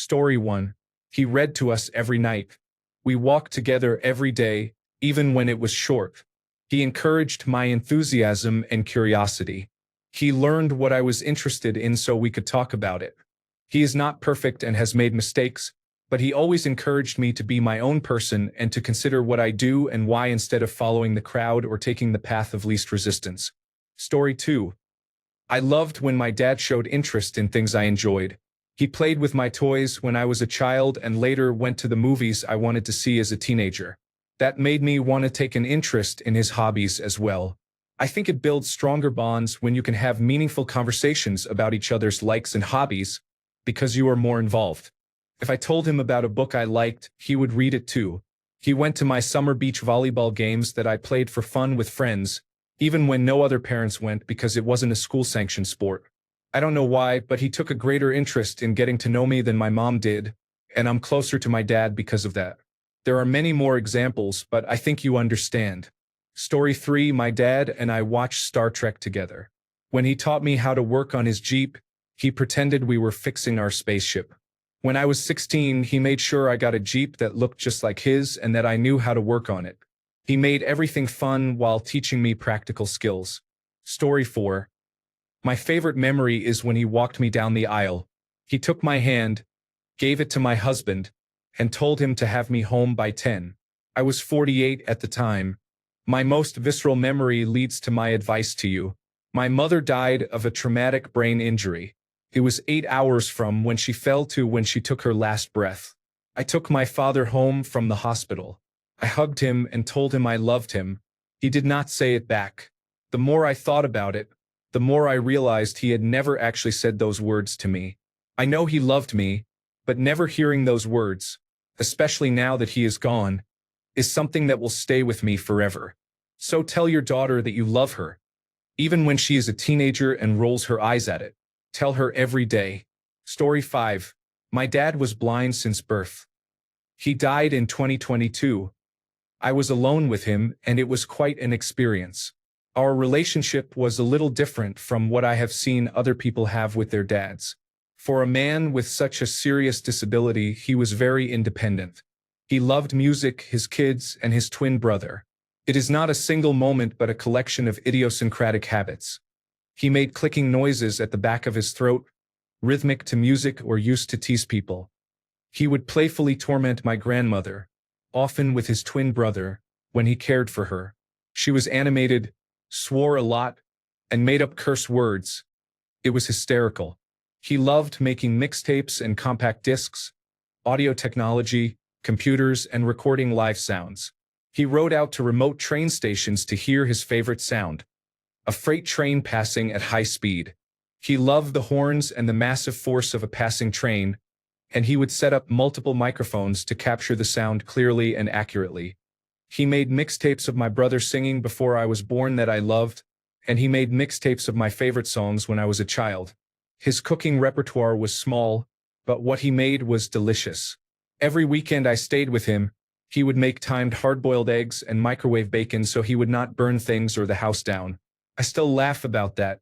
Story 1. He read to us every night. We walked together every day, even when it was short. He encouraged my enthusiasm and curiosity. He learned what I was interested in so we could talk about it. He is not perfect and has made mistakes, but he always encouraged me to be my own person and to consider what I do and why instead of following the crowd or taking the path of least resistance. Story 2. I loved when my dad showed interest in things I enjoyed. He played with my toys when I was a child and later went to the movies I wanted to see as a teenager. That made me want to take an interest in his hobbies as well. I think it builds stronger bonds when you can have meaningful conversations about each other's likes and hobbies because you are more involved. If I told him about a book I liked, he would read it too. He went to my summer beach volleyball games that I played for fun with friends, even when no other parents went because it wasn't a school-sanctioned sport. I don't know why, but he took a greater interest in getting to know me than my mom did, and I'm closer to my dad because of that. There are many more examples, but I think you understand. Story 3. My dad and I watched Star Trek together. When he taught me how to work on his Jeep, he pretended we were fixing our spaceship. When I was 16, he made sure I got a Jeep that looked just like his and that I knew how to work on it. He made everything fun while teaching me practical skills. Story 4. My favorite memory is when he walked me down the aisle. He took my hand, gave it to my husband, and told him to have me home by 10. I was 48 at the time. My most visceral memory leads to my advice to you. My mother died of a traumatic brain injury. It was 8 hours from when she fell to when she took her last breath. I took my father home from the hospital. I hugged him and told him I loved him. He did not say it back. The more I thought about it, the more I realized he had never actually said those words to me. I know he loved me, but never hearing those words, especially now that he is gone, is something that will stay with me forever. So tell your daughter that you love her. Even when she is a teenager and rolls her eyes at it, tell her every day. Story 5. My dad was blind since birth. He died in 2022. I was alone with him, and it was quite an experience. Our relationship was a little different from what I have seen other people have with their dads. For a man with such a serious disability, he was very independent. He loved music, his kids, and his twin brother. It is not a single moment but a collection of idiosyncratic habits. He made clicking noises at the back of his throat, rhythmic to music or used to tease people. He would playfully torment my grandmother, often with his twin brother, when he cared for her. She was animated, swore a lot, and made up curse words. It was hysterical. He loved making mixtapes and compact discs, audio technology, computers, and recording live sounds. He rode out to remote train stations to hear his favorite sound, a freight train passing at high speed. He loved the horns and the massive force of a passing train, and he would set up multiple microphones to capture the sound clearly and accurately. He made mixtapes of my brother singing before I was born that I loved, and he made mixtapes of my favorite songs when I was a child. His cooking repertoire was small, but what he made was delicious. Every weekend I stayed with him. He would make timed hard-boiled eggs and microwave bacon so he would not burn things or the house down. I still laugh about that.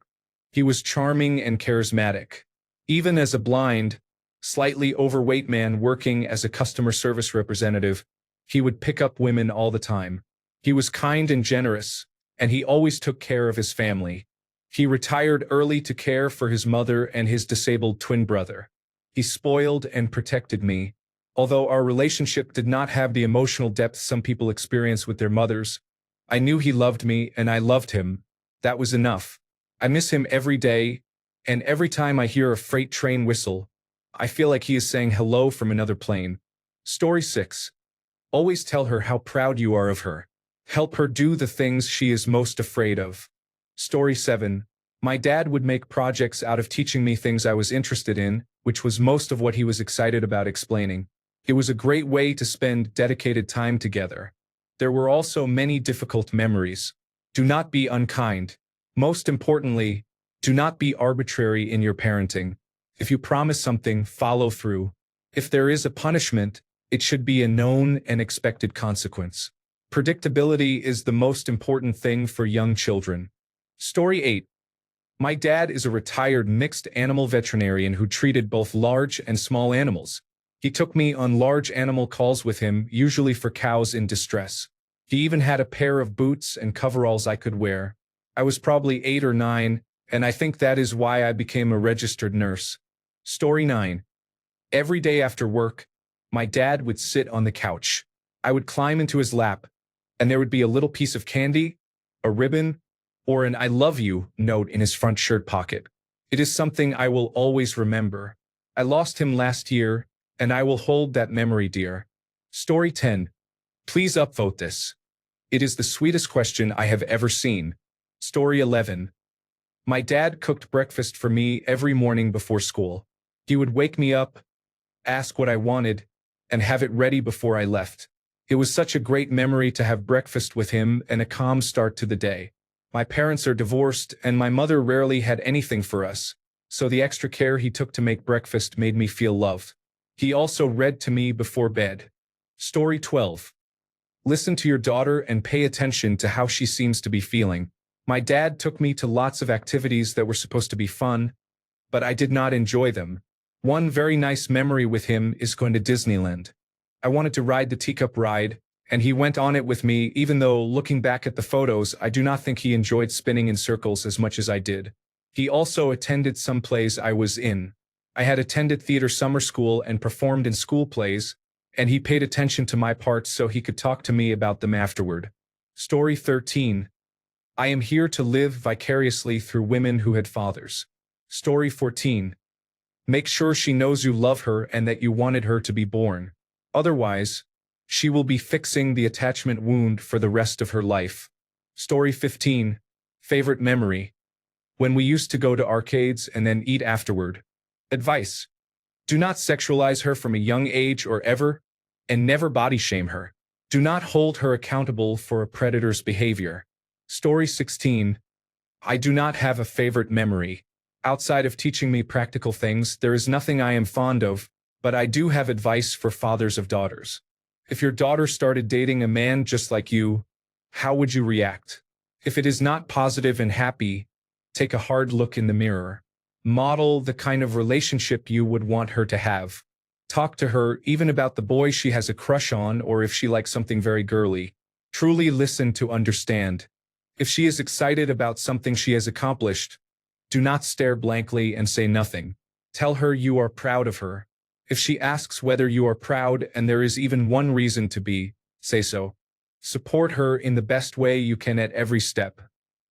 He was charming and charismatic. Even as a blind, slightly overweight man working as a customer service representative, he would pick up women all the time. He was kind and generous, and he always took care of his family. He retired early to care for his mother and his disabled twin brother. He spoiled and protected me. Although our relationship did not have the emotional depth some people experience with their mothers, I knew he loved me and I loved him. That was enough. I miss him every day, and every time I hear a freight train whistle, I feel like he is saying hello from another plane. Story 6. Always tell her how proud you are of her. Help her do the things she is most afraid of. Story 7. My dad would make projects out of teaching me things I was interested in, which was most of what he was excited about explaining. It was a great way to spend dedicated time together. There were also many difficult memories. Do not be unkind. Most importantly, do not be arbitrary in your parenting. If you promise something, follow through. If there is a punishment, it should be a known and expected consequence. Predictability is the most important thing for young children. Story 8. My dad is a retired mixed animal veterinarian who treated both large and small animals. He took me on large animal calls with him, usually for cows in distress. He even had a pair of boots and coveralls I could wear. I was probably 8 or 9, and I think that is why I became a registered nurse. Story 9. Every day after work, my dad would sit on the couch. I would climb into his lap, and there would be a little piece of candy, a ribbon, or an "I love you" note in his front shirt pocket. It is something I will always remember. I lost him last year, and I will hold that memory dear. Story 10. Please upvote this. It is the sweetest question I have ever seen. Story 11. My dad cooked breakfast for me every morning before school. He would wake me up, ask what I wanted, and have it ready before I left. It was such a great memory to have breakfast with him and a calm start to the day. My parents are divorced, and my mother rarely had anything for us, so the extra care he took to make breakfast made me feel loved. He also read to me before bed. Story 12. Listen to your daughter and pay attention to how she seems to be feeling. My dad took me to lots of activities that were supposed to be fun, but I did not enjoy them. One very nice memory with him is going to Disneyland. I wanted to ride the teacup ride, and he went on it with me, even though, looking back at the photos, I do not think he enjoyed spinning in circles as much as I did. He also attended some plays I was in. I had attended theater summer school and performed in school plays, and he paid attention to my parts so he could talk to me about them afterward. Story 13. I am here to live vicariously through women who had fathers. Story 14. Make sure she knows you love her and that you wanted her to be born. Otherwise, she will be fixing the attachment wound for the rest of her life. Story 15. Favorite memory. When we used to go to arcades and then eat afterward. Advice. Do not sexualize her from a young age or ever, and never body shame her. Do not hold her accountable for a predator's behavior. Story 16. I do not have a favorite memory. Outside of teaching me practical things, there is nothing I am fond of, but I do have advice for fathers of daughters. If your daughter started dating a man just like you, how would you react? If it is not positive and happy, take a hard look in the mirror. Model the kind of relationship you would want her to have. Talk to her even about the boy she has a crush on or if she likes something very girly. Truly listen to understand. If she is excited about something she has accomplished, do not stare blankly and say nothing. Tell her you are proud of her. If she asks whether you are proud and there is even one reason to be, say so. Support her in the best way you can at every step.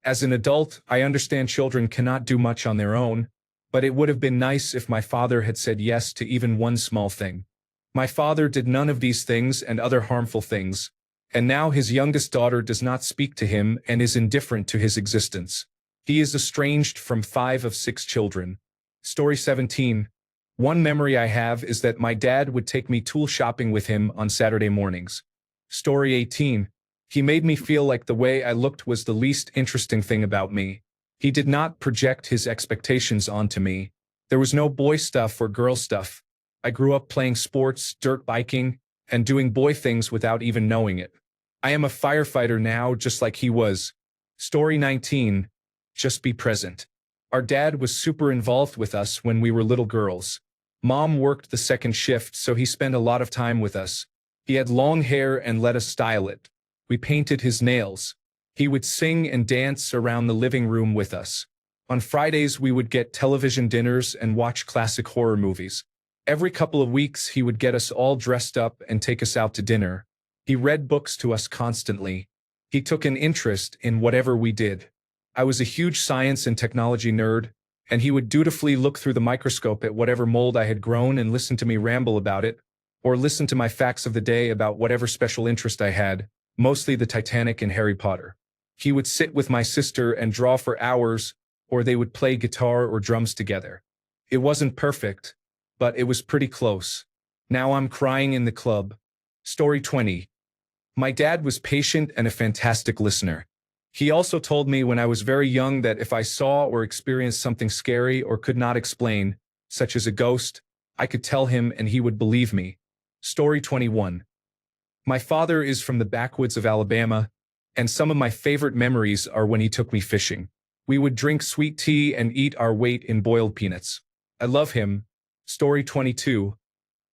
As an adult, I understand children cannot do much on their own, but it would have been nice if my father had said yes to even one small thing. My father did none of these things and other harmful things, and now his youngest daughter does not speak to him and is indifferent to his existence. He is estranged from 5 of 6 children. Story 17. One memory I have is that my dad would take me tool shopping with him on Saturday mornings. Story 18. He made me feel like the way I looked was the least interesting thing about me. He did not project his expectations onto me. There was no boy stuff or girl stuff. I grew up playing sports, dirt biking, and doing boy things without even knowing it. I am a firefighter now, just like he was. Story 19. Just be present. Our dad was super involved with us when we were little girls. Mom worked the second shift, so he spent a lot of time with us. He had long hair and let us style it. We painted his nails. He would sing and dance around the living room with us. On Fridays, we would get television dinners and watch classic horror movies. Every couple of weeks, he would get us all dressed up and take us out to dinner. He read books to us constantly. He took an interest in whatever we did. I was a huge science and technology nerd, and he would dutifully look through the microscope at whatever mold I had grown and listen to me ramble about it, or listen to my facts of the day about whatever special interest I had, mostly the Titanic and Harry Potter. He would sit with my sister and draw for hours, or they would play guitar or drums together. It wasn't perfect, but it was pretty close. Now I'm crying in the club. Story 20. My dad was patient and a fantastic listener. He also told me when I was very young that if I saw or experienced something scary or could not explain, such as a ghost, I could tell him and he would believe me. Story 21. My father is from the backwoods of Alabama, and some of my favorite memories are when he took me fishing. We would drink sweet tea and eat our weight in boiled peanuts. I love him. Story 22.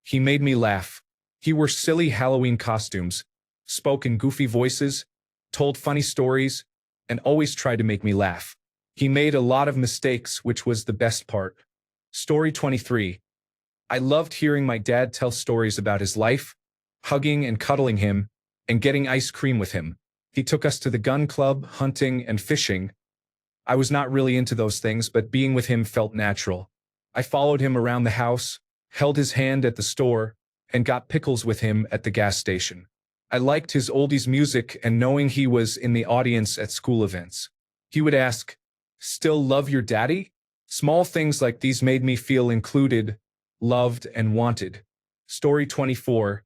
He made me laugh. He wore silly Halloween costumes, spoke in goofy voices, told funny stories, and always tried to make me laugh. He made a lot of mistakes, which was the best part. Story 23. I loved hearing my dad tell stories about his life, hugging and cuddling him, and getting ice cream with him. He took us to the gun club, hunting, and fishing. I was not really into those things, but being with him felt natural. I followed him around the house, held his hand at the store, and got pickles with him at the gas station. I liked his oldies music and knowing he was in the audience at school events. He would ask, "Still love your daddy?" Small things like these made me feel included, loved, and wanted. Story 24.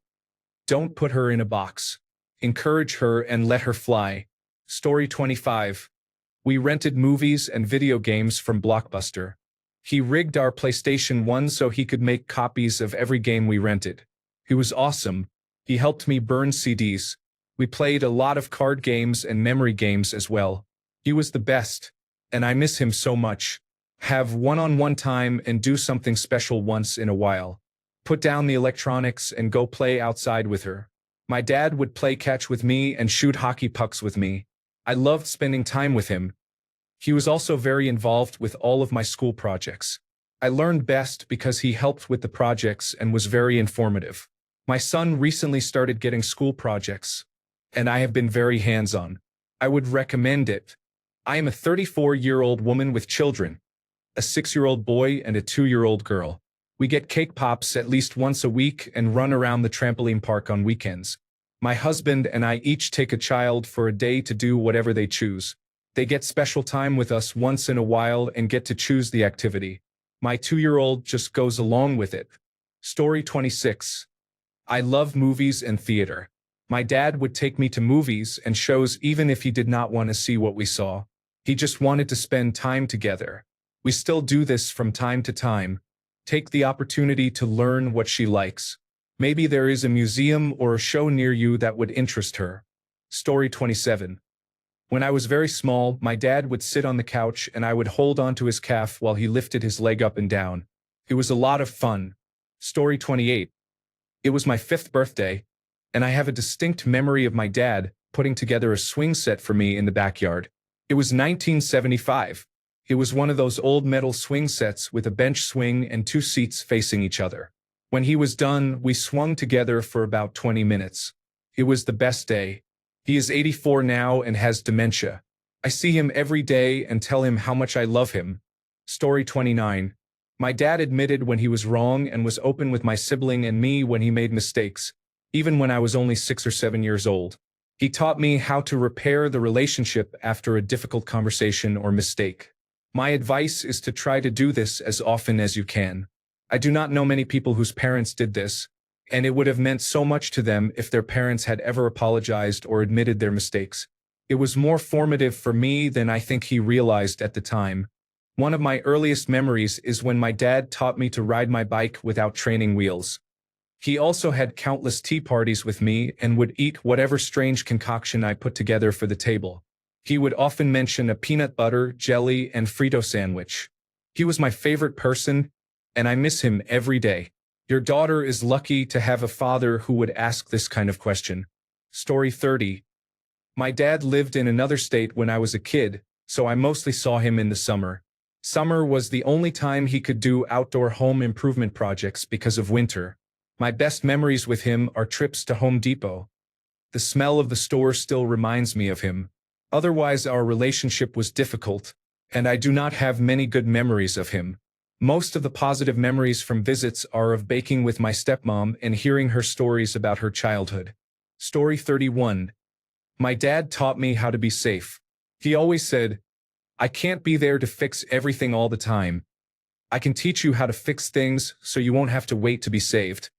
Don't put her in a box. Encourage her and let her fly. Story 25. We rented movies and video games from Blockbuster. He rigged our PlayStation 1 so he could make copies of every game we rented. He was awesome. He helped me burn CDs. We played a lot of card games and memory games as well. He was the best, and I miss him so much. Have one-on-one time and do something special once in a while. Put down the electronics and go play outside with her. My dad would play catch with me and shoot hockey pucks with me. I loved spending time with him. He was also very involved with all of my school projects. I learned best because he helped with the projects and was very informative. My son recently started getting school projects, and I have been very hands-on. I would recommend it. I am a 34-year-old woman with children, a 6-year-old boy and a 2-year-old girl. We get cake pops at least once a week and run around the trampoline park on weekends. My husband and I each take a child for a day to do whatever they choose. They get special time with us once in a while and get to choose the activity. My 2-year-old just goes along with it. Story 26. I love movies and theater. My dad would take me to movies and shows even if he did not want to see what we saw. He just wanted to spend time together. We still do this from time to time. Take the opportunity to learn what she likes. Maybe there is a museum or a show near you that would interest her. Story 27. When I was very small, my dad would sit on the couch and I would hold onto his calf while he lifted his leg up and down. It was a lot of fun. Story 28. It was my 5th birthday, and I have a distinct memory of my dad putting together a swing set for me in the backyard. It was 1975. It was one of those old metal swing sets with a bench swing and 2 seats facing each other. When he was done, we swung together for about 20 minutes. It was the best day. He is 84 now and has dementia. I see him every day and tell him how much I love him. Story 29. My dad admitted when he was wrong and was open with my sibling and me when he made mistakes, even when I was only 6 or 7 years old. He taught me how to repair the relationship after a difficult conversation or mistake. My advice is to try to do this as often as you can. I do not know many people whose parents did this, and it would have meant so much to them if their parents had ever apologized or admitted their mistakes. It was more formative for me than I think he realized at the time. One of my earliest memories is when my dad taught me to ride my bike without training wheels. He also had countless tea parties with me and would eat whatever strange concoction I put together for the table. He would often mention a peanut butter, jelly, and Frito sandwich. He was my favorite person, and I miss him every day. Your daughter is lucky to have a father who would ask this kind of question. Story 30. My dad lived in another state when I was a kid, so I mostly saw him in the summer. Summer was the only time he could do outdoor home improvement projects because of winter. My best memories with him are trips to Home Depot. The smell of the store still reminds me of him. Otherwise, our relationship was difficult, and I do not have many good memories of him. Most of the positive memories from visits are of baking with my stepmom and hearing her stories about her childhood. Story 31. My dad taught me how to be safe. He always said, "I can't be there to fix everything all the time. I can teach you how to fix things so you won't have to wait to be saved."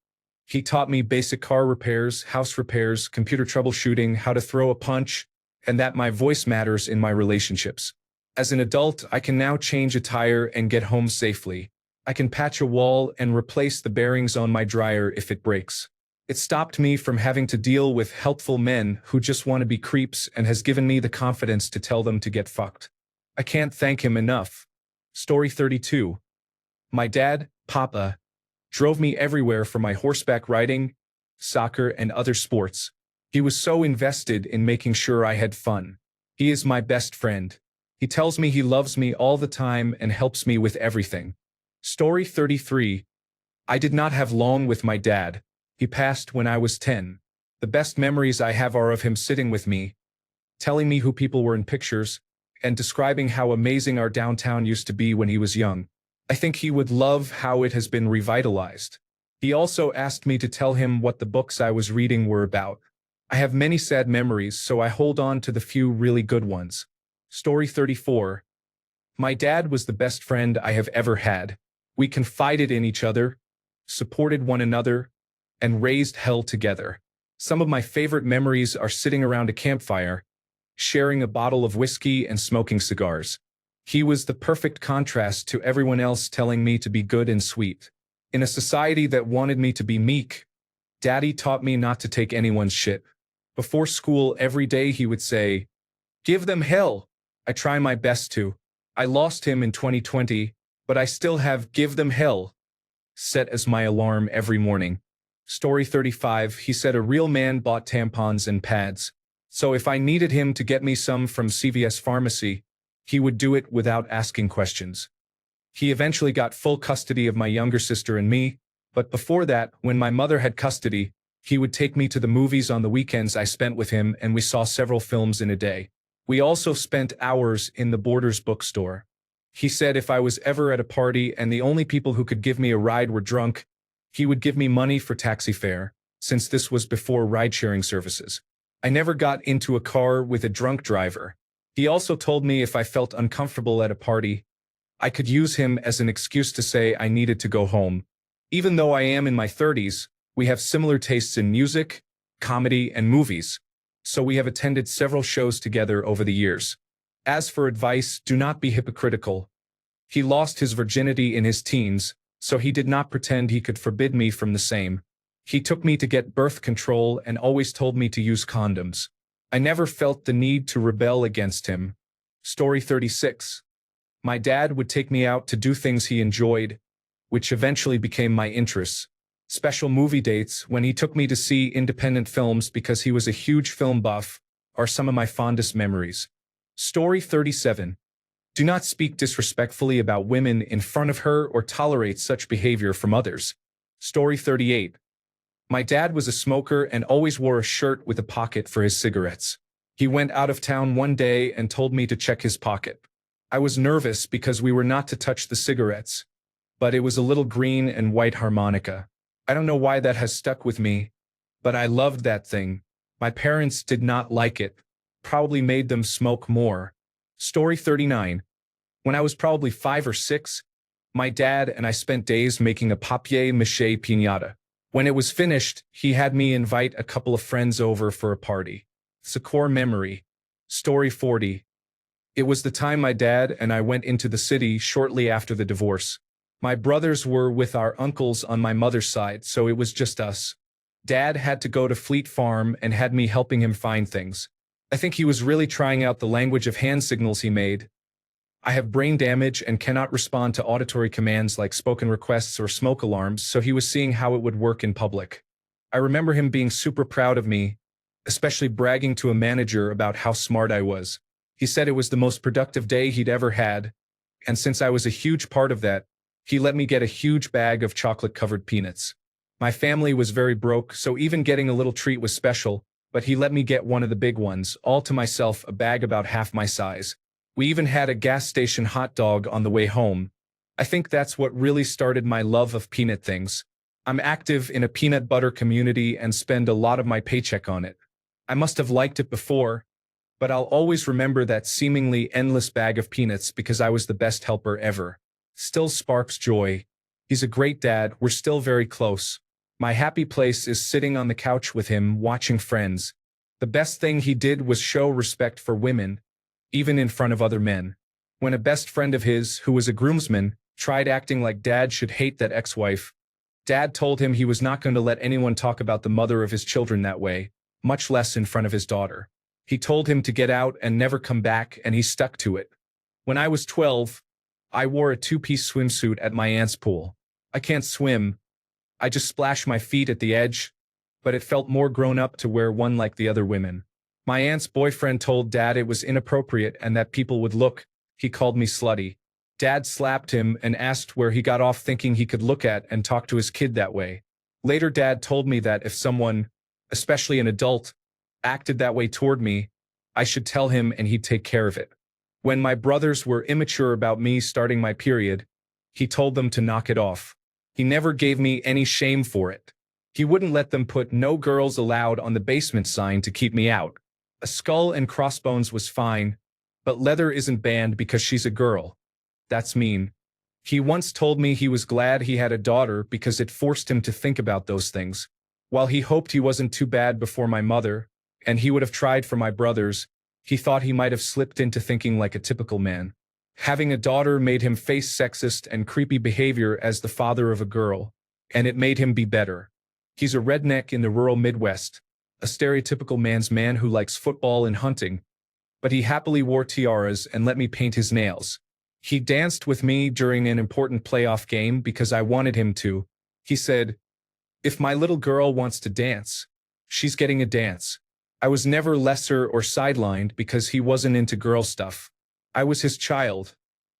He taught me basic car repairs, house repairs, computer troubleshooting, how to throw a punch, and that my voice matters in my relationships. As an adult, I can now change a tire and get home safely. I can patch a wall and replace the bearings on my dryer if it breaks. It stopped me from having to deal with helpful men who just want to be creeps and has given me the confidence to tell them to get fucked. I can't thank him enough. Story 32. My dad, Papa, drove me everywhere for my horseback riding, soccer, and other sports. He was so invested in making sure I had fun. He is my best friend. He tells me he loves me all the time and helps me with everything. Story 33. I did not have long with my dad. He passed when I was 10. The best memories I have are of him sitting with me, telling me who people were in pictures, and describing how amazing our downtown used to be when he was young. I think he would love how it has been revitalized. He also asked me to tell him what the books I was reading were about. I have many sad memories, so I hold on to the few really good ones. Story 34. My dad was the best friend I have ever had. We confided in each other, supported one another, and raised hell together. Some of my favorite memories are sitting around a campfire, sharing a bottle of whiskey and smoking cigars. He was the perfect contrast to everyone else telling me to be good and sweet. In a society that wanted me to be meek, Daddy taught me not to take anyone's shit. Before school, every day he would say, "Give them hell." I try my best to. I lost him in 2020, but I still have "Give them hell" set as my alarm every morning. Story 35. He said a real man bought tampons and pads. So if I needed him to get me some from CVS Pharmacy, he would do it without asking questions. He eventually got full custody of my younger sister and me, but before that, when my mother had custody, he would take me to the movies on the weekends I spent with him, and we saw several films in a day. We also spent hours in the Borders bookstore. He said if I was ever at a party and the only people who could give me a ride were drunk, he would give me money for taxi fare, since this was before ride-sharing services. I never got into a car with a drunk driver. He also told me if I felt uncomfortable at a party, I could use him as an excuse to say I needed to go home. Even though I am in my 30s, we have similar tastes in music, comedy, and movies, so we have attended several shows together over the years. As for advice, do not be hypocritical. He lost his virginity in his teens, so he did not pretend he could forbid me from the same. He took me to get birth control and always told me to use condoms. I never felt the need to rebel against him. Story 36. My dad would take me out to do things he enjoyed, which eventually became my interests. Special movie dates, when he took me to see independent films because he was a huge film buff, are some of my fondest memories. Story 37. Do not speak disrespectfully about women in front of her or tolerate such behavior from others. Story 38. My dad was a smoker and always wore a shirt with a pocket for his cigarettes. He went out of town one day and told me to check his pocket. I was nervous because we were not to touch the cigarettes, but it was a little green and white harmonica. I don't know why that has stuck with me, but I loved that thing. My parents did not like it, probably made them smoke more. Story 39. When I was probably 5 or 6, my dad and I spent days making a papier-mâché piñata. When it was finished, he had me invite a couple of friends over for a party. It's a core memory. Story 40. It was the time my dad and I went into the city shortly after the divorce. My brothers were with our uncles on my mother's side, so it was just us. Dad had to go to Fleet Farm and had me helping him find things. I think he was really trying out the language of hand signals he made. I have brain damage and cannot respond to auditory commands like spoken requests or smoke alarms, so he was seeing how it would work in public. I remember him being super proud of me, especially bragging to a manager about how smart I was. He said it was the most productive day he'd ever had, and since I was a huge part of that, he let me get a huge bag of chocolate-covered peanuts. My family was very broke, so even getting a little treat was special, but he let me get one of the big ones, all to myself, a bag about half my size. We even had a gas station hot dog on the way home. I think that's what really started my love of peanut things. I'm active in a peanut butter community and spend a lot of my paycheck on it. I must have liked it before, but I'll always remember that seemingly endless bag of peanuts because I was the best helper ever. Still sparks joy. He's a great dad, we're still very close. My happy place is sitting on the couch with him, watching Friends. The best thing he did was show respect for women, even in front of other men. When a best friend of his, who was a groomsman, tried acting like Dad should hate that ex-wife, Dad told him he was not going to let anyone talk about the mother of his children that way, much less in front of his daughter. He told him to get out and never come back, and he stuck to it. When I was 12, I wore a 2-piece swimsuit at my aunt's pool. I can't swim, I just splashed my feet at the edge, but it felt more grown up to wear one like the other women. My aunt's boyfriend told Dad it was inappropriate and that people would look. He called me slutty. Dad slapped him and asked where he got off thinking he could look at and talk to his kid that way. Later, Dad told me that if someone, especially an adult, acted that way toward me, I should tell him and he'd take care of it. When my brothers were immature about me starting my period, he told them to knock it off. He never gave me any shame for it. He wouldn't let them put "No girls allowed" on the basement sign to keep me out. A skull and crossbones was fine, but leather isn't banned because she's a girl. That's mean. He once told me he was glad he had a daughter because it forced him to think about those things. While he hoped he wasn't too bad before my mother, and he would have tried for my brothers, he thought he might have slipped into thinking like a typical man. Having a daughter made him face sexist and creepy behavior as the father of a girl, and it made him be better. He's a redneck in the rural Midwest, a stereotypical man's man who likes football and hunting, but he happily wore tiaras and let me paint his nails. He danced with me during an important playoff game because I wanted him to. He said, "If my little girl wants to dance, she's getting a dance." I was never lesser or sidelined because he wasn't into girl stuff. I was his child.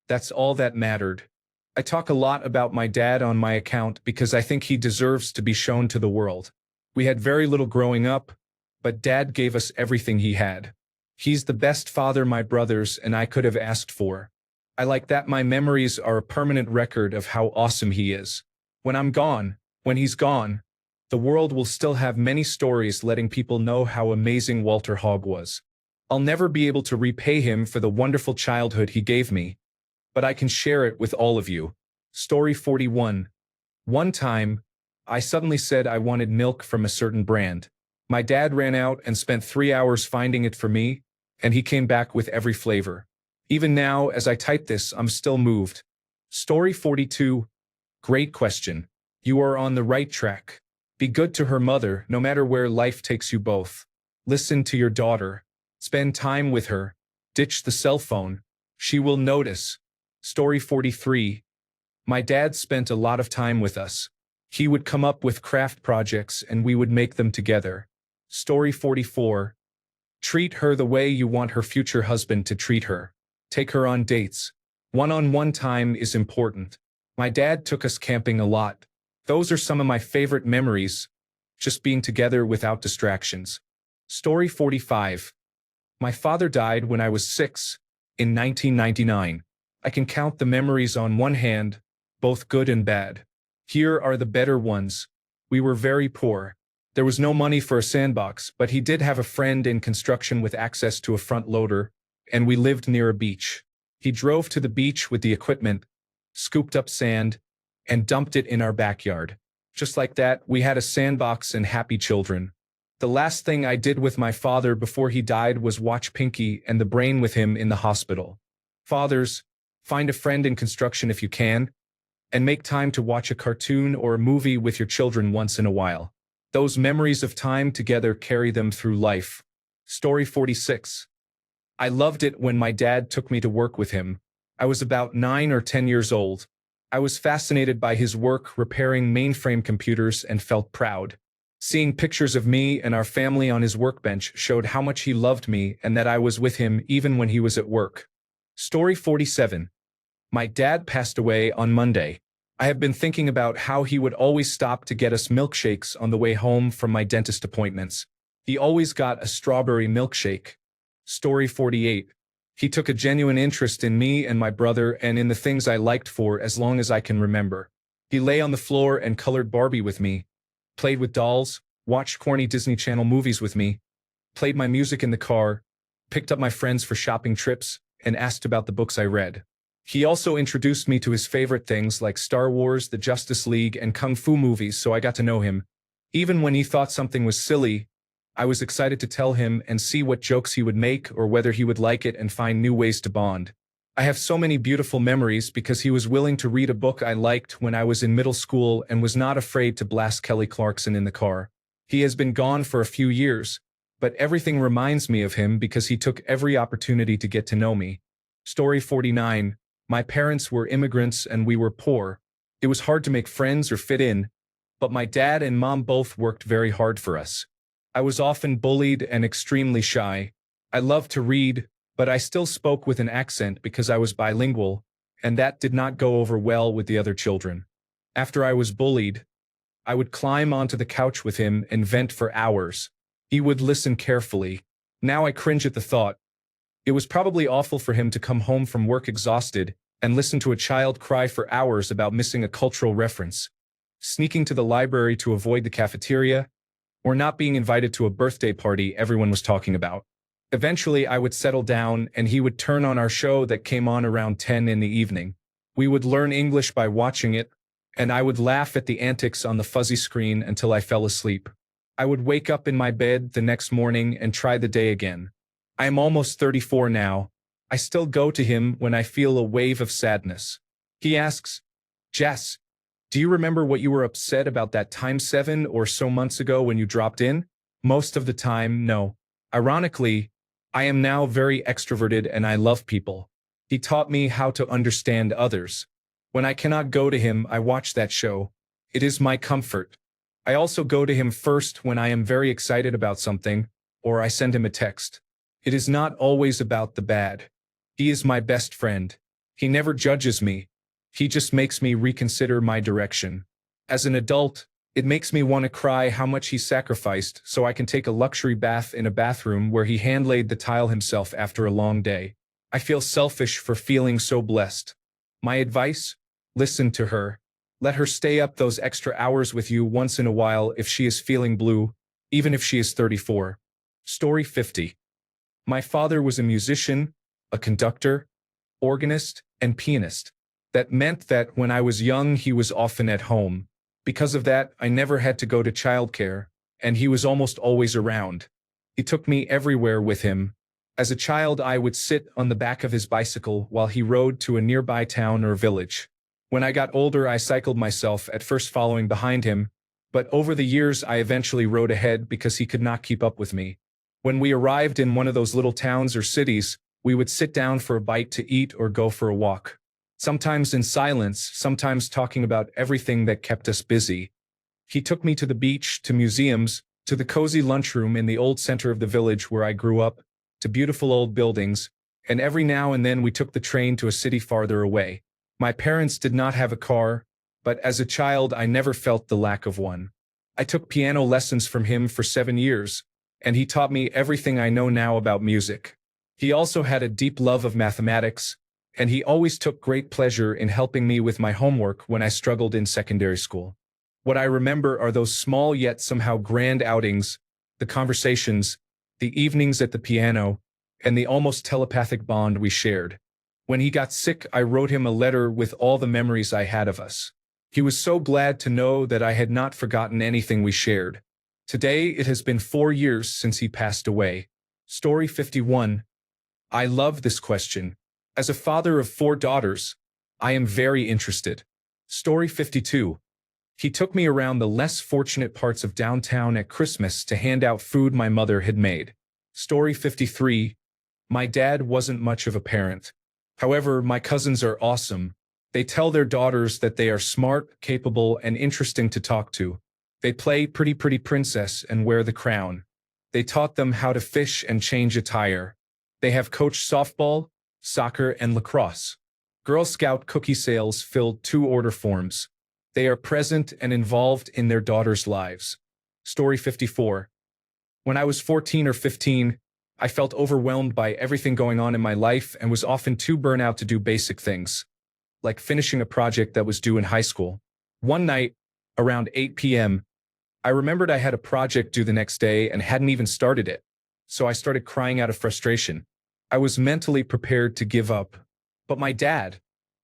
That's all that mattered. I talk a lot about my dad on my account because I think he deserves to be shown to the world. We had very little growing up, but Dad gave us everything he had. He's the best father my brothers and I could have asked for. I like that my memories are a permanent record of how awesome he is. When I'm gone, when he's gone, the world will still have many stories letting people know how amazing Walter Hogg was. I'll never be able to repay him for the wonderful childhood he gave me, but I can share it with all of you. Story 41. One time, I suddenly said I wanted milk from a certain brand. My dad ran out and spent 3 hours finding it for me, and he came back with every flavor. Even now, as I type this, I'm still moved. Story 42. Great question. You are on the right track. Be good to her mother, no matter where life takes you both. Listen to your daughter. Spend time with her. Ditch the cell phone. She will notice. Story 43. My dad spent a lot of time with us. He would come up with craft projects and we would make them together. Story 44. Treat her the way you want her future husband to treat her. Take her on dates. One-on-one time is important. My dad took us camping a lot. Those are some of my favorite memories, just being together without distractions. Story 45. My father died when I was 6, in 1999. I can count the memories on one hand, both good and bad. Here are the better ones. We were very poor. There was no money for a sandbox, but he did have a friend in construction with access to a front loader, and we lived near a beach. He drove to the beach with the equipment, scooped up sand, and dumped it in our backyard. Just like that, we had a sandbox and happy children. The last thing I did with my father before he died was watch Pinky and the Brain with him in the hospital. Fathers, find a friend in construction if you can, and make time to watch a cartoon or a movie with your children once in a while. Those memories of time together carry them through life. Story 46. I loved it when my dad took me to work with him. I was about 9 or 10 years old. I was fascinated by his work repairing mainframe computers and felt proud. Seeing pictures of me and our family on his workbench showed how much he loved me and that I was with him even when he was at work. Story 47. My dad passed away on Monday. I have been thinking about how he would always stop to get us milkshakes on the way home from my dentist appointments. He always got a strawberry milkshake. Story 48. He took a genuine interest in me and my brother and in the things I liked for as long as I can remember. He lay on the floor and colored Barbie with me, played with dolls, watched corny Disney Channel movies with me, played my music in the car, picked up my friends for shopping trips, and asked about the books I read. He also introduced me to his favorite things like Star Wars, the Justice League, and Kung Fu movies, so I got to know him. Even when he thought something was silly, I was excited to tell him and see what jokes he would make or whether he would like it and find new ways to bond. I have so many beautiful memories because he was willing to read a book I liked when I was in middle school and was not afraid to blast Kelly Clarkson in the car. He has been gone for a few years, but everything reminds me of him because he took every opportunity to get to know me. Story 49. My parents were immigrants and we were poor. It was hard to make friends or fit in, but my dad and mom both worked very hard for us. I was often bullied and extremely shy. I loved to read, but I still spoke with an accent because I was bilingual, and that did not go over well with the other children. After I was bullied, I would climb onto the couch with him and vent for hours. He would listen carefully. Now I cringe at the thought. It was probably awful for him to come home from work exhausted and listen to a child cry for hours about missing a cultural reference, sneaking to the library to avoid the cafeteria, or not being invited to a birthday party everyone was talking about. Eventually, I would settle down and he would turn on our show that came on around 10 in the evening. We would learn English by watching it, and I would laugh at the antics on the fuzzy screen until I fell asleep. I would wake up in my bed the next morning and try the day again. I am almost 34 now. I still go to him when I feel a wave of sadness. He asks, "Jess, do you remember what you were upset about that time 7 or so months ago when you dropped in?" Most of the time, no. Ironically, I am now very extroverted and I love people. He taught me how to understand others. When I cannot go to him, I watch that show. It is my comfort. I also go to him first when I am very excited about something, or I send him a text. It is not always about the bad. He is my best friend. He never judges me. He just makes me reconsider my direction. As an adult, it makes me want to cry how much he sacrificed so I can take a luxury bath in a bathroom where he hand-laid the tile himself after a long day. I feel selfish for feeling so blessed. My advice? Listen to her. Let her stay up those extra hours with you once in a while if she is feeling blue, even if she is 34. Story 50. My father was a musician, a conductor, organist, and pianist. That meant that when I was young, he was often at home. Because of that, I never had to go to childcare, and he was almost always around. He took me everywhere with him. As a child, I would sit on the back of his bicycle while he rode to a nearby town or village. When I got older, I cycled myself, at first following behind him, but over the years, I eventually rode ahead because he could not keep up with me. When we arrived in one of those little towns or cities, we would sit down for a bite to eat or go for a walk. Sometimes in silence, sometimes talking about everything that kept us busy. He took me to the beach, to museums, to the cozy lunchroom in the old center of the village where I grew up, to beautiful old buildings, and every now and then we took the train to a city farther away. My parents did not have a car, but as a child I never felt the lack of one. I took piano lessons from him for 7 years, and he taught me everything I know now about music. He also had a deep love of mathematics, and he always took great pleasure in helping me with my homework when I struggled in secondary school. What I remember are those small yet somehow grand outings, the conversations, the evenings at the piano, and the almost telepathic bond we shared. When he got sick, I wrote him a letter with all the memories I had of us. He was so glad to know that I had not forgotten anything we shared. Today, it has been 4 years since he passed away. Story 51. I love this question. As a father of 4 daughters, I am very interested. Story 52. He took me around the less fortunate parts of downtown at Christmas to hand out food my mother had made. Story 53. My dad wasn't much of a parent. However, my cousins are awesome. They tell their daughters that they are smart, capable, and interesting to talk to. They play Pretty Pretty Princess and wear the crown. They taught them how to fish and change a tire. They have coached softball, soccer, and lacrosse. Girl Scout cookie sales filled 2 order forms. They are present and involved in their daughters' lives. Story 54. When I was 14 or 15, I felt overwhelmed by everything going on in my life and was often too burnt out to do basic things, like finishing a project that was due in high school. One night, around 8 p.m., I remembered I had a project due the next day and hadn't even started it, so I started crying out of frustration. I was mentally prepared to give up, but my dad,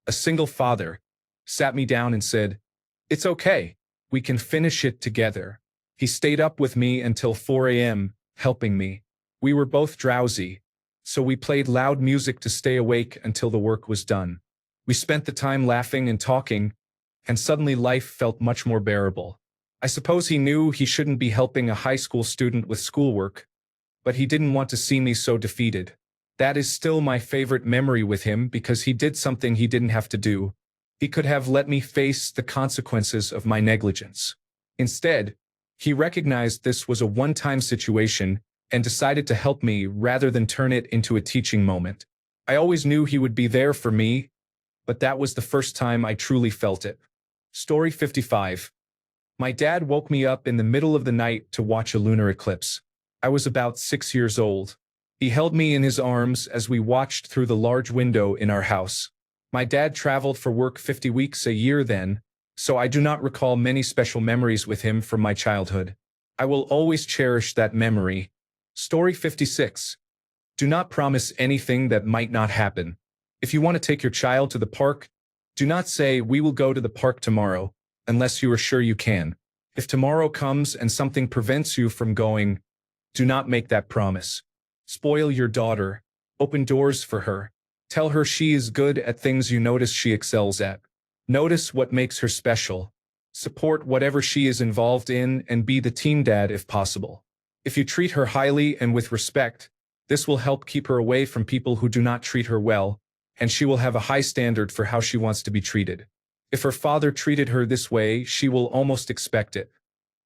a single father, sat me down and said, "It's okay, we can finish it together." He stayed up with me until 4 a.m., helping me. We were both drowsy, so we played loud music to stay awake until the work was done. We spent the time laughing and talking, and suddenly life felt much more bearable. I suppose he knew he shouldn't be helping a high school student with schoolwork, but he didn't want to see me so defeated. That is still my favorite memory with him because he did something he didn't have to do. He could have let me face the consequences of my negligence. Instead, he recognized this was a one-time situation and decided to help me rather than turn it into a teaching moment. I always knew he would be there for me, but that was the first time I truly felt it. Story 55. My dad woke me up in the middle of the night to watch a lunar eclipse. I was about 6 years old. He held me in his arms as we watched through the large window in our house. My dad traveled for work 50 weeks a year then, so I do not recall many special memories with him from my childhood. I will always cherish that memory. Story 56. Do not promise anything that might not happen. If you want to take your child to the park, do not say, "We will go to the park tomorrow," unless you are sure you can. If tomorrow comes and something prevents you from going, do not make that promise. Spoil your daughter. Open doors for her. Tell her she is good at things you notice she excels at. Notice what makes her special. Support whatever she is involved in and be the team dad if possible. If you treat her highly and with respect, this will help keep her away from people who do not treat her well, and she will have a high standard for how she wants to be treated. If her father treated her this way, she will almost expect it.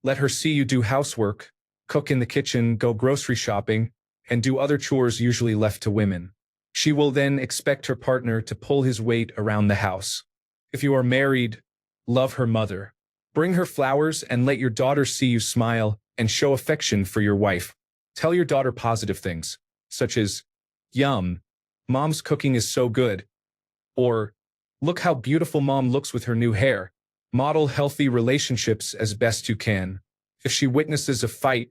Let her see you do housework, cook in the kitchen, go grocery shopping, and do other chores usually left to women. She will then expect her partner to pull his weight around the house. If you are married, love her mother. Bring her flowers and let your daughter see you smile and show affection for your wife. Tell your daughter positive things, such as, "Yum, mom's cooking is so good," or "Look how beautiful mom looks with her new hair." Model healthy relationships as best you can. If she witnesses a fight,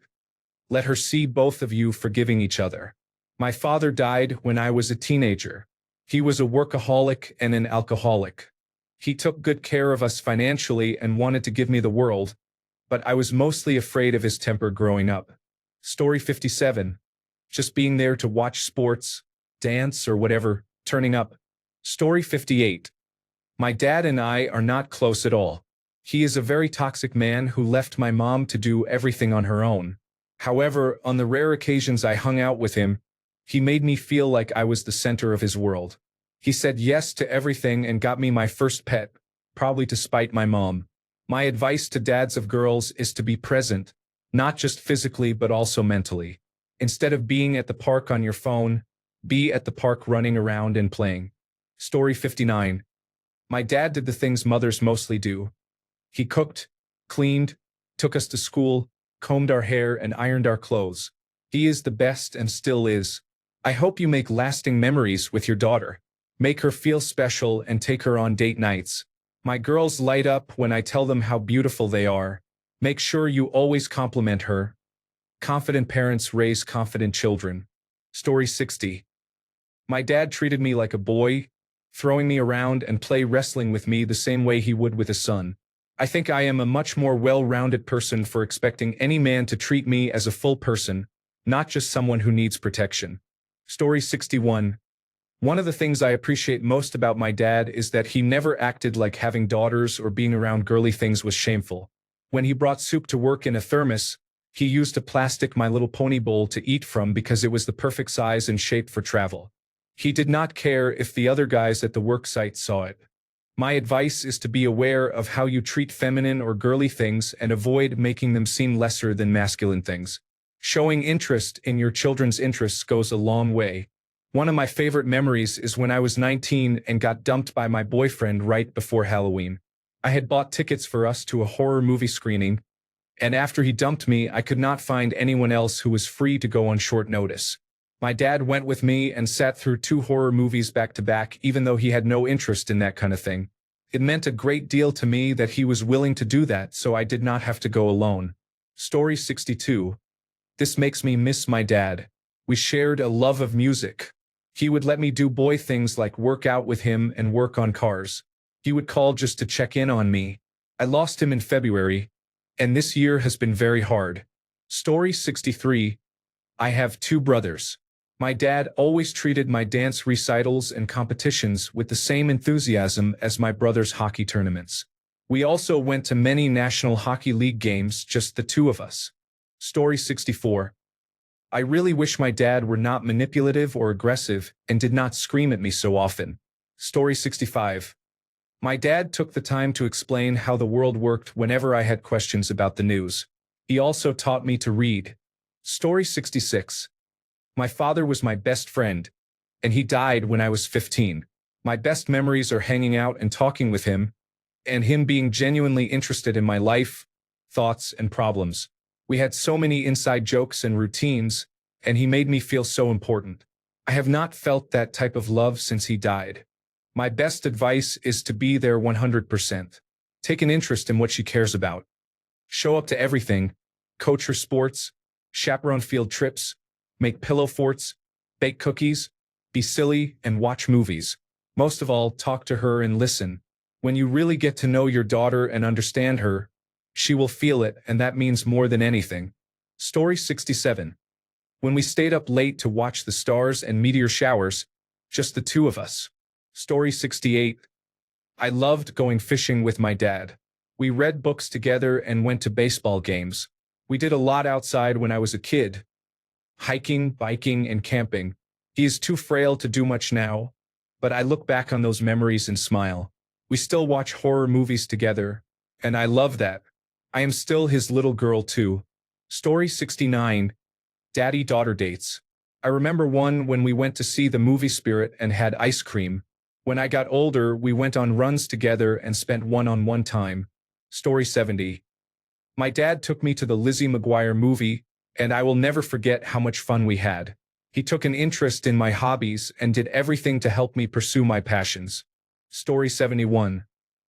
let her see both of you forgiving each other. My father died when I was a teenager. He was a workaholic and an alcoholic. He took good care of us financially and wanted to give me the world, but I was mostly afraid of his temper growing up. Story 57. Just being there to watch sports, dance, or whatever, turning up. Story 58. My dad and I are not close at all. He is a very toxic man who left my mom to do everything on her own. However, on the rare occasions I hung out with him, he made me feel like I was the center of his world. He said yes to everything and got me my first pet, probably to spite my mom. My advice to dads of girls is to be present, not just physically but also mentally. Instead of being at the park on your phone, be at the park running around and playing. Story 59. My dad did the things mothers mostly do. He cooked, cleaned, took us to school, combed our hair, and ironed our clothes. He is the best and still is. I hope you make lasting memories with your daughter. Make her feel special and take her on date nights. My girls light up when I tell them how beautiful they are. Make sure you always compliment her. Confident parents raise confident children. Story 60. My dad treated me like a boy, throwing me around and play wrestling with me the same way he would with a son. I think I am a much more well-rounded person for expecting any man to treat me as a full person, not just someone who needs protection. Story 61. One of the things I appreciate most about my dad is that he never acted like having daughters or being around girly things was shameful. When he brought soup to work in a thermos, he used a plastic My Little Pony bowl to eat from because it was the perfect size and shape for travel. He did not care if the other guys at the work site saw it. My advice is to be aware of how you treat feminine or girly things and avoid making them seem lesser than masculine things. Showing interest in your children's interests goes a long way. One of my favorite memories is when I was 19 and got dumped by my boyfriend right before Halloween. I had bought tickets for us to a horror movie screening, and after he dumped me, I could not find anyone else who was free to go on short notice. My dad went with me and sat through 2 horror movies back to back, even though he had no interest in that kind of thing. It meant a great deal to me that he was willing to do that, so I did not have to go alone. Story 62. This makes me miss my dad. We shared a love of music. He would let me do boy things like work out with him and work on cars. He would call just to check in on me. I lost him in February, and this year has been very hard. Story 63. I have 2 brothers. My dad always treated my dance recitals and competitions with the same enthusiasm as my brother's hockey tournaments. We also went to many National Hockey League games, just the 2 of us. Story 64. I really wish my dad were not manipulative or aggressive and did not scream at me so often. Story 65. My dad took the time to explain how the world worked whenever I had questions about the news. He also taught me to read. Story 66. My father was my best friend, and he died when I was 15. My best memories are hanging out and talking with him, and him being genuinely interested in my life, thoughts, and problems. We had so many inside jokes and routines, and he made me feel so important. I have not felt that type of love since he died. My best advice is to be there 100%. Take an interest in what she cares about. Show up to everything. Coach her sports, chaperone field trips, make pillow forts, bake cookies, be silly, and watch movies. Most of all, talk to her and listen. When you really get to know your daughter and understand her, she will feel it, and that means more than anything. Story 67. When we stayed up late to watch the stars and meteor showers, just the two of us. Story 68. I loved going fishing with my dad. We read books together and went to baseball games. We did a lot outside when I was a kid. Hiking, biking, and camping. He is too frail to do much now, but I look back on those memories and smile. We still watch horror movies together, and I love that. I am still his little girl too. Story 69. Daddy-daughter dates. I remember one when we went to see the movie Spirit and had ice cream. When I got older, we went on runs together and spent one-on-one time. Story 70. My dad took me to the Lizzie McGuire movie, and I will never forget how much fun we had. He took an interest in my hobbies and did everything to help me pursue my passions. Story 71.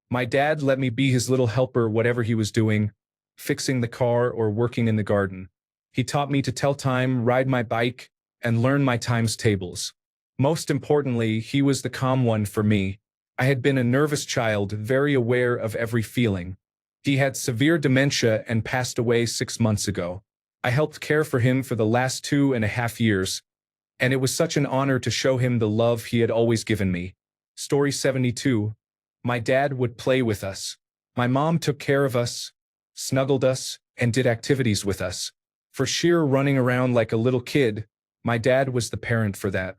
My dad let me be his little helper whatever he was doing, fixing the car or working in the garden. He taught me to tell time, ride my bike, and learn my times tables. Most importantly, he was the calm one for me. I had been a nervous child, very aware of every feeling. He had severe dementia and passed away 6 months ago. I helped care for him for the last 2.5 years, and it was such an honor to show him the love he had always given me. Story 72. My dad would play with us. My mom took care of us, snuggled us, and did activities with us. For sheer running around like a little kid, my dad was the parent for that.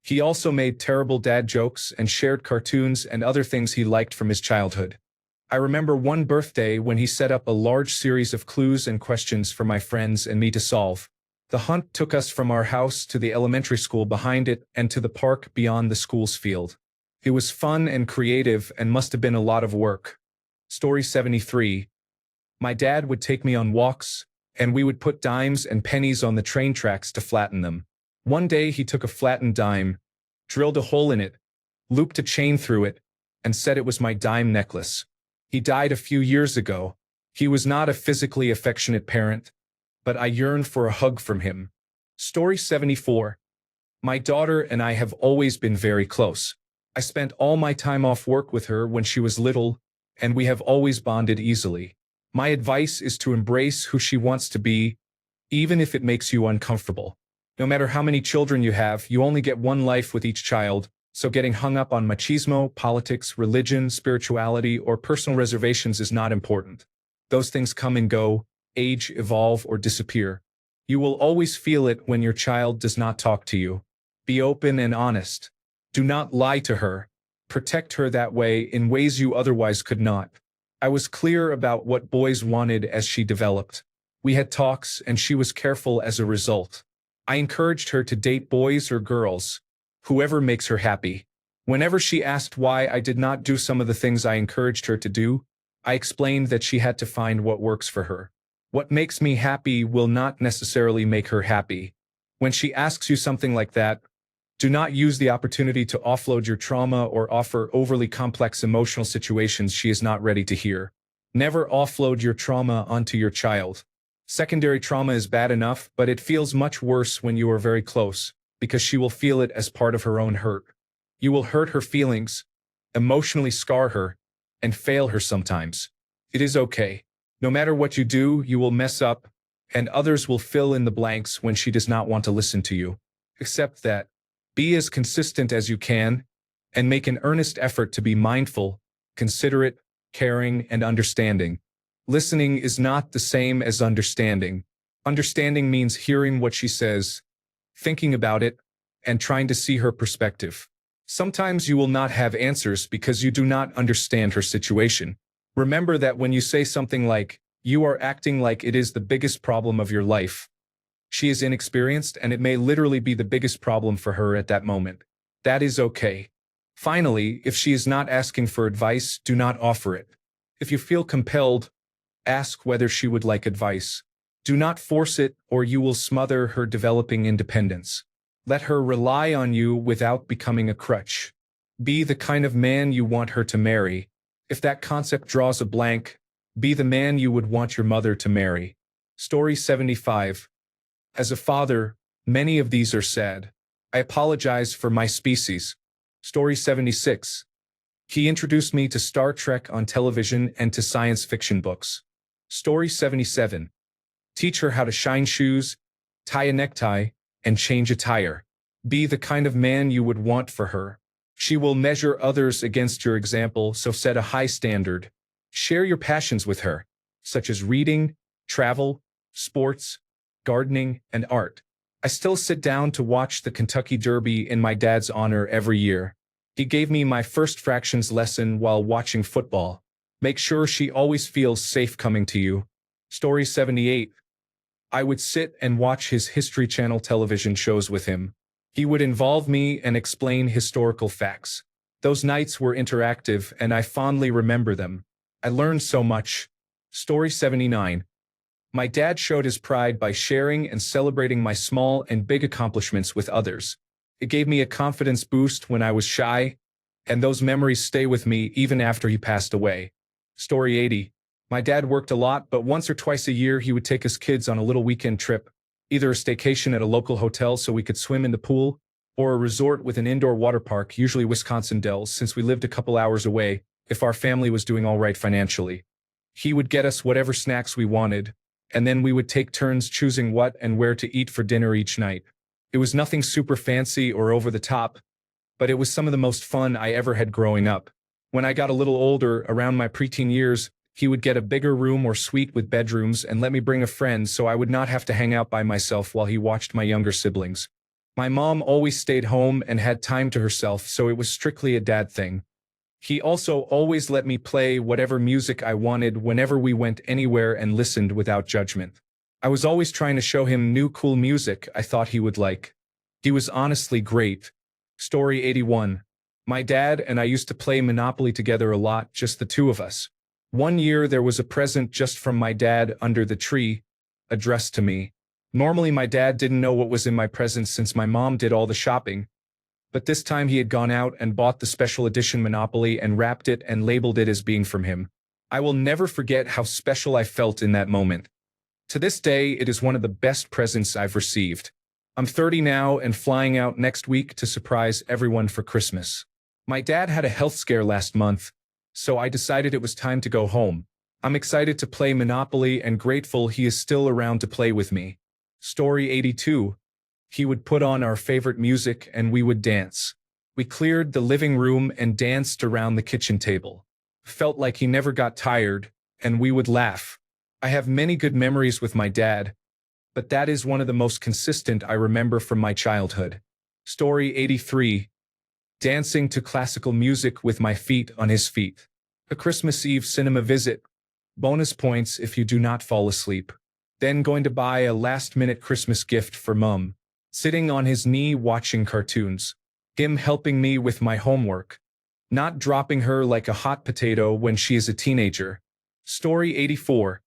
He also made terrible dad jokes and shared cartoons and other things he liked from his childhood. I remember one birthday when he set up a large series of clues and questions for my friends and me to solve. The hunt took us from our house to the elementary school behind it and to the park beyond the school's field. It was fun and creative and must have been a lot of work. Story 73. My dad would take me on walks, and we would put dimes and pennies on the train tracks to flatten them. One day he took a flattened dime, drilled a hole in it, looped a chain through it, and said it was my dime necklace. He died a few years ago. He was not a physically affectionate parent, but I yearned for a hug from him. Story 74. My daughter and I have always been very close. I spent all my time off work with her when she was little, and we have always bonded easily. My advice is to embrace who she wants to be, even if it makes you uncomfortable. No matter how many children you have, you only get one life with each child, so getting hung up on machismo, politics, religion, spirituality, or personal reservations is not important. Those things come and go, age, evolve, or disappear. You will always feel it when your child does not talk to you. Be open and honest. Do not lie to her. Protect her that way in ways you otherwise could not. I was clear about what boys wanted as she developed. We had talks, and she was careful as a result. I encouraged her to date boys or girls, whoever makes her happy. Whenever she asked why I did not do some of the things I encouraged her to do, I explained that she had to find what works for her. What makes me happy will not necessarily make her happy. When she asks you something like that, do not use the opportunity to offload your trauma or offer overly complex emotional situations she is not ready to hear. Never offload your trauma onto your child. Secondary trauma is bad enough, but it feels much worse when you are very close, because she will feel it as part of her own hurt. You will hurt her feelings, emotionally scar her, and fail her sometimes. It is okay. No matter what you do, you will mess up, and others will fill in the blanks when she does not want to listen to you. Accept that. Be as consistent as you can, and make an earnest effort to be mindful, considerate, caring, and understanding. Listening is not the same as understanding. Understanding means hearing what she says, thinking about it, and trying to see her perspective. Sometimes you will not have answers because you do not understand her situation. Remember that when you say something like, "You are acting like it is the biggest problem of your life," she is inexperienced and it may literally be the biggest problem for her at that moment. That is okay. Finally, if she is not asking for advice, do not offer it. If you feel compelled, ask whether she would like advice. Do not force it or you will smother her developing independence. Let her rely on you without becoming a crutch. Be the kind of man you want her to marry. If that concept draws a blank, be the man you would want your mother to marry. Story 75. As a father, many of these are sad. I apologize for my species. Story 76. He introduced me to Star Trek on television and to science fiction books. Story 77. Teach her how to shine shoes, tie a necktie, and change a tire. Be the kind of man you would want for her. She will measure others against your example, so set a high standard. Share your passions with her, such as reading, travel, sports, gardening, and art. I still sit down to watch the Kentucky Derby in my dad's honor every year. He gave me my first fractions lesson while watching football. Make sure she always feels safe coming to you. Story 78. I would sit and watch his History Channel television shows with him. He would involve me and explain historical facts. Those nights were interactive and I fondly remember them. I learned so much. Story 79. My dad showed his pride by sharing and celebrating my small and big accomplishments with others. It gave me a confidence boost when I was shy, and those memories stay with me even after he passed away. Story 80. My dad worked a lot, but once or twice a year he would take us kids on a little weekend trip, either a staycation at a local hotel so we could swim in the pool, or a resort with an indoor water park, usually Wisconsin Dells, since we lived a couple hours away, if our family was doing all right financially. He would get us whatever snacks we wanted, and then we would take turns choosing what and where to eat for dinner each night. It was nothing super fancy or over the top, but it was some of the most fun I ever had growing up. When I got a little older, around my preteen years, he would get a bigger room or suite with bedrooms and let me bring a friend so I would not have to hang out by myself while he watched my younger siblings. My mom always stayed home and had time to herself, so it was strictly a dad thing. He also always let me play whatever music I wanted whenever we went anywhere and listened without judgment. I was always trying to show him new cool music I thought he would like. He was honestly great. Story 81. My dad and I used to play Monopoly together a lot, just the two of us. One year there was a present just from my dad under the tree, addressed to me. Normally my dad didn't know what was in my present since my mom did all the shopping, but this time he had gone out and bought the special edition Monopoly and wrapped it and labeled it as being from him. I will never forget how special I felt in that moment. To this day, it is one of the best presents I've received. I'm 30 now and flying out next week to surprise everyone for Christmas. My dad had a health scare last month, so I decided it was time to go home. I'm excited to play Monopoly and grateful he is still around to play with me. Story 82. He would put on our favorite music and we would dance. We cleared the living room and danced around the kitchen table. Felt like he never got tired, and we would laugh. I have many good memories with my dad, but that is one of the most consistent I remember from my childhood. Story 83. Dancing to classical music with my feet on his feet. A Christmas Eve cinema visit. Bonus points if you do not fall asleep. Then going to buy a last-minute Christmas gift for Mum. Sitting on his knee watching cartoons. Him helping me with my homework. Not dropping her like a hot potato when she is a teenager. Story 84.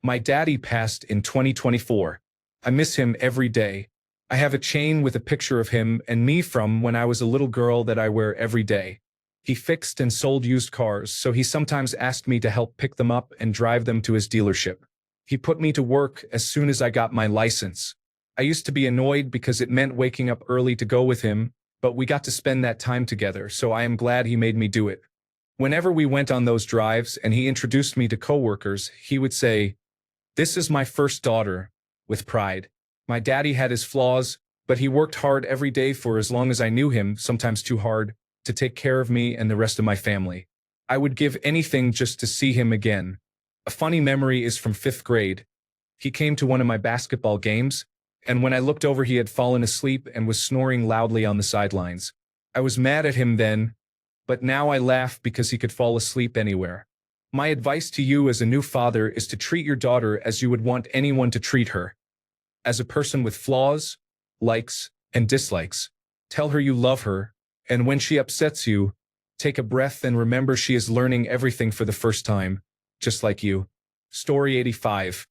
My daddy passed in 2024. I miss him every day. I have a chain with a picture of him and me from when I was a little girl that I wear every day. He fixed and sold used cars, so he sometimes asked me to help pick them up and drive them to his dealership. He put me to work as soon as I got my license. I used to be annoyed because it meant waking up early to go with him, but we got to spend that time together, so I am glad he made me do it. Whenever we went on those drives and he introduced me to coworkers, he would say, "This is my first daughter," with pride. My daddy had his flaws, but he worked hard every day for as long as I knew him, sometimes too hard, to take care of me and the rest of my family. I would give anything just to see him again. A funny memory is from 5th grade. He came to one of my basketball games, and when I looked over he had fallen asleep and was snoring loudly on the sidelines. I was mad at him then, but now I laugh because he could fall asleep anywhere. My advice to you as a new father is to treat your daughter as you would want anyone to treat her, as a person with flaws, likes, and dislikes. Tell her you love her, and when she upsets you, take a breath and remember she is learning everything for the first time, just like you. Story 85.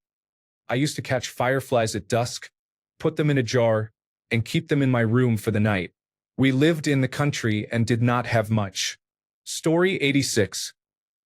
I used to catch fireflies at dusk, put them in a jar, and keep them in my room for the night. We lived in the country and did not have much. Story 86.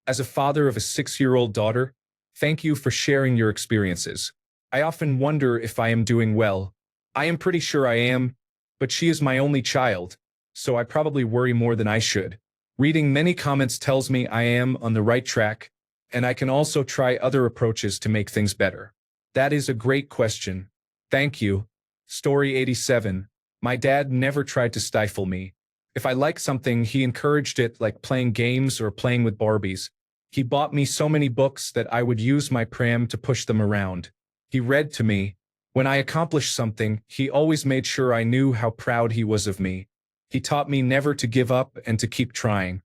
As a father of a 6-year-old daughter, thank you for sharing your experiences. I often wonder if I am doing well. I am pretty sure I am, but she is my only child, so I probably worry more than I should. Reading many comments tells me I am on the right track, and I can also try other approaches to make things better. That is a great question. Thank you. Story 87. My dad never tried to stifle me. If I liked something, he encouraged it, like playing games or playing with Barbies. He bought me so many books that I would use my pram to push them around. He read to me. When I accomplished something, he always made sure I knew how proud he was of me. He taught me never to give up and to keep trying.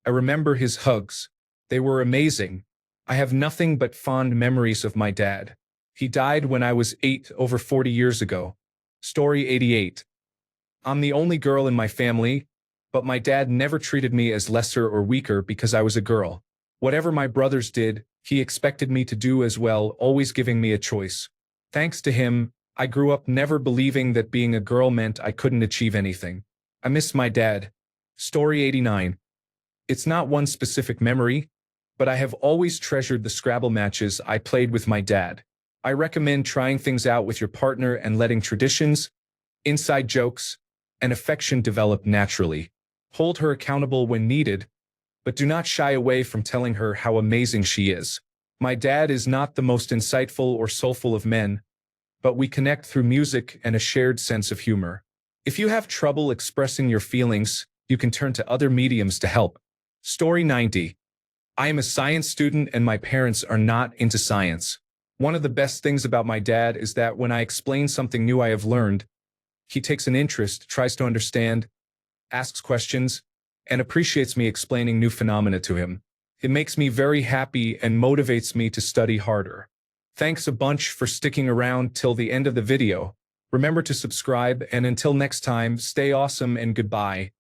I remember his hugs. They were amazing. I have nothing but fond memories of my dad. He died when I was 8, over 40 years ago. Story 88. I'm the only girl in my family, but my dad never treated me as lesser or weaker because I was a girl. Whatever my brothers did, he expected me to do as well, always giving me a choice. Thanks to him, I grew up never believing that being a girl meant I couldn't achieve anything. I miss my dad. Story 89. It's not one specific memory, but I have always treasured the Scrabble matches I played with my dad. I recommend trying things out with your partner and letting traditions, inside jokes, and affection develop naturally. Hold her accountable when needed, but do not shy away from telling her how amazing she is. My dad is not the most insightful or soulful of men, but we connect through music and a shared sense of humor. If you have trouble expressing your feelings, you can turn to other mediums to help. Story 90. I am a science student and my parents are not into science. One of the best things about my dad is that when I explain something new I have learned, he takes an interest, tries to understand, asks questions, and appreciates me explaining new phenomena to him. It makes me very happy and motivates me to study harder. Thanks a bunch for sticking around till the end of the video. Remember to subscribe, and until next time, stay awesome and goodbye.